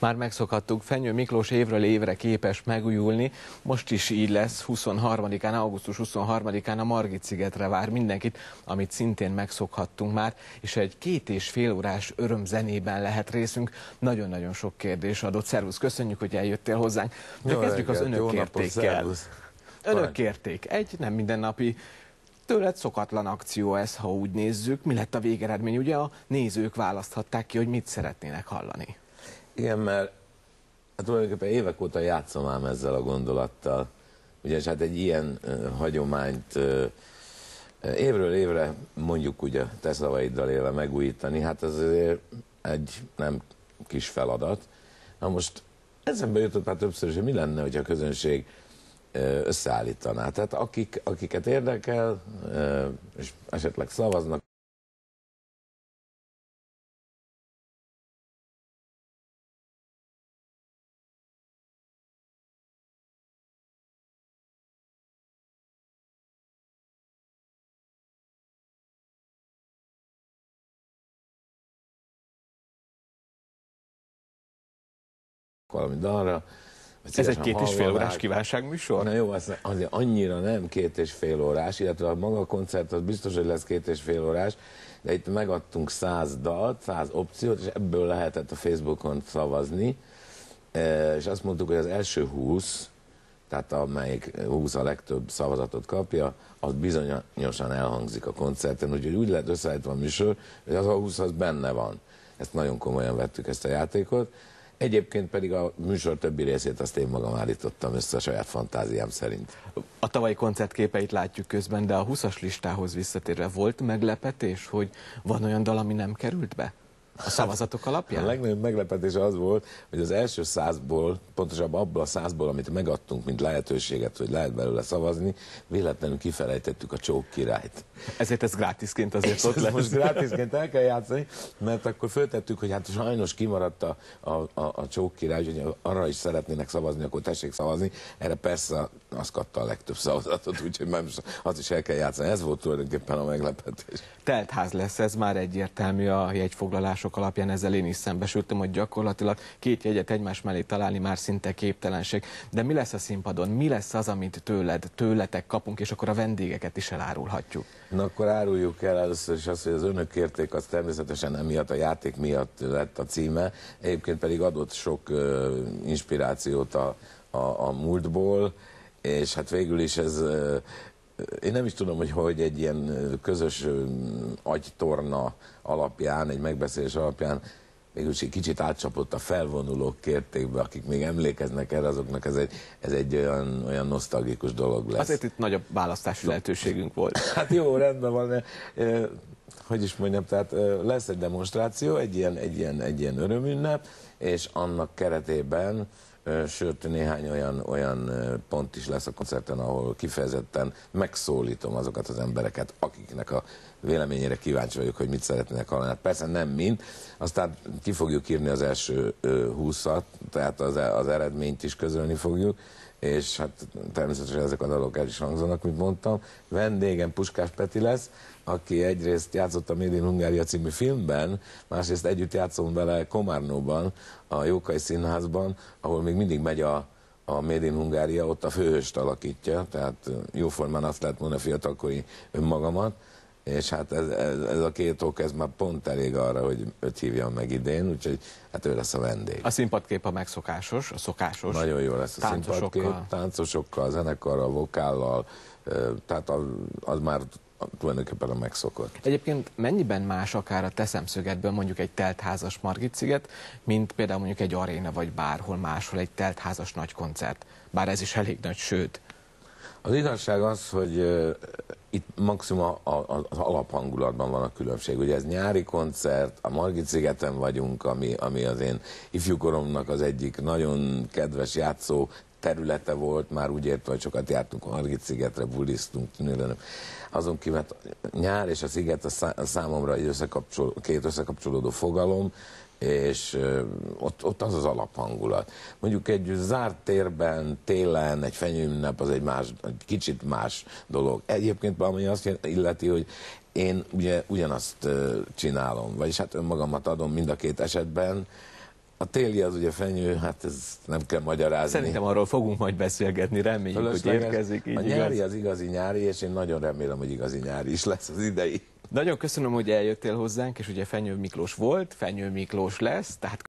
Már megszokhattuk, Fenyő Miklós évről évre képes megújulni, most is így lesz, 23-án, augusztus 23-án a Margit-szigetre vár mindenkit, amit szintén megszokhattunk már, és egy 2,5 órás örömzenében lehet részünk. Nagyon-nagyon sok kérdés adott. Szervusz, köszönjük, hogy eljöttél hozzánk. De kezdjük az önök kértékkel. Önök kérték, egy nem mindennapi, tőled szokatlan akció ez, ha úgy nézzük. Mi lett a végeredmény? Ugye a nézők választhatták ki, hogy mit szeretnének hallani. Igen, mert hát tulajdonképpen évek óta játszom ám ezzel a gondolattal. Ugye hát egy ilyen hagyományt évről évre, mondjuk ugye te szavaiddal élve megújítani, hát ez azért egy nem kis feladat. Na most eszembe jutott már többször, hogy mi lenne, hogy a közönség összeállítaná. Tehát akiket érdekel, és esetleg szavaznak, valami dalra. Ez egy 2,5 órás kívánságműsor? Na jó, azért annyira nem 2,5 órás, illetve a maga a koncert az biztos, hogy lesz 2,5 órás, de itt megadtunk 100 dalt, 100 opciót, és ebből lehetett a Facebookon szavazni, és azt mondtuk, hogy az első 20, tehát amelyik 20 a legtöbb szavazatot kapja, az bizonyosan elhangzik a koncerten, úgyhogy úgy lehet összeállítva a műsor, hogy az a 20 az benne van. Ezt nagyon komolyan vettük, ezt a játékot. Egyébként pedig a műsor többi részét azt én magam állítottam össze a saját fantáziám szerint. A tavalyi koncertképeit látjuk közben, de a 20-as listához visszatérve volt meglepetés, hogy van olyan dal, ami nem került be? A szavazatok alapján? A legnagyobb meglepetés az volt, hogy az első 100-ból, pontosabban abból a 100-ból, amit megadtunk, mint lehetőséget, hogy lehet belőle szavazni, véletlenül kifelejtettük a Csók királyt. Ezért ez grátisként azért ott lesz. Most grátisként el kell játszani, mert akkor föltettük, hogy hát sajnos kimaradt a Csók király, hogy arra is szeretnének szavazni, akkor tessék szavazni. Erre persze az kapta a legtöbb szavazatot, úgyhogy azt is el kell játszani. Ez volt tulajdonképpen a meglepetés. Teltház lesz, ez már egyértelmű a jegyfoglalások alapján, ezzel én is szembesültem, hogy gyakorlatilag 2 jegyet egymás mellé találni már szinte képtelenség. De mi lesz a színpadon? Mi lesz az, amit tőletek kapunk, és akkor a vendégeket is elárulhatjuk? Na akkor áruljuk el először is azt, hogy az önök kérték, az természetesen emiatt a játék miatt lett a címe, egyébként pedig adott sok inspirációt a múltból, és hát végül is ez, én nem is tudom, hogy egy ilyen közös agytorna alapján, egy megbeszélés alapján mégis egy kicsit átcsapott a felvonulók kértékbe, akik még emlékeznek erre, azoknak ez egy olyan nosztalgikus dolog lesz. Azért itt nagyobb választási lehetőségünk volt. Hát jó, rendben van, hogy is mondjam, tehát lesz egy demonstráció, egy ilyen örömünnep, és annak keretében sőt, néhány olyan pont is lesz a koncerten, ahol kifejezetten megszólítom azokat az embereket, akiknek a véleményére kíváncsi vagyok, hogy mit szeretnének hallani. Hát persze nem mind, aztán ki fogjuk írni az első 20-at, tehát az eredményt is közölni fogjuk, és hát természetesen ezek a dalok el is hangzanak, mint mondtam. Vendégem Puskás Peti lesz, aki egyrészt játszott a Made in Hungária című filmben, másrészt együtt játszom vele Komárnóban, a Jókai Színházban, ahol még mindig megy a Made in Hungária, ott a főhőst alakítja, tehát jóformán azt lehet mondani a fiatalkori önmagamat, és hát ez a 2 ok, ez már pont elég arra, hogy őt hívjam meg idén, úgyhogy hát ő lesz a vendég. A színpadkép a megszokásos, a szokásos. Nagyon jó lesz a színpadkép, táncosokkal, zenekarral, vokállal, tehát az már tulajdonképpen a megszokott. Egyébként mennyiben más akár a te szemszögedből mondjuk egy teltházas Margit-sziget, mint például mondjuk egy aréna vagy bárhol máshol egy teltházas nagy koncert? Bár ez is elég nagy, sőt. Az igazság az, hogy itt maximum az alaphangulatban van a különbség. Ugye ez nyári koncert, a Margit-szigeten vagyunk, ami az én ifjúkoromnak az egyik nagyon kedves játszó területe volt, már úgy értve, hogy sokat jártunk a Margit-szigetre, bulisztunk, azon kívül hát nyár és a sziget a számomra egy két összekapcsolódó fogalom, és ott az alaphangulat. Mondjuk egy zárt térben, télen, egy fenyőünnep az egy kicsit más dolog. Egyébként ami azt illeti, hogy én ugye ugyanazt csinálom, vagyis hát önmagamat adom mind a 2 esetben, A téli az ugye fenyő, hát ez nem kell magyarázni. Szerintem arról fogunk majd beszélgetni, reméljük, hogy érkezik. A nyári az igazi nyári, és én nagyon remélem, hogy igazi nyári is lesz az idei. Nagyon köszönöm, hogy eljöttél hozzánk, és ugye Fenyő Miklós volt, Fenyő Miklós lesz, tehát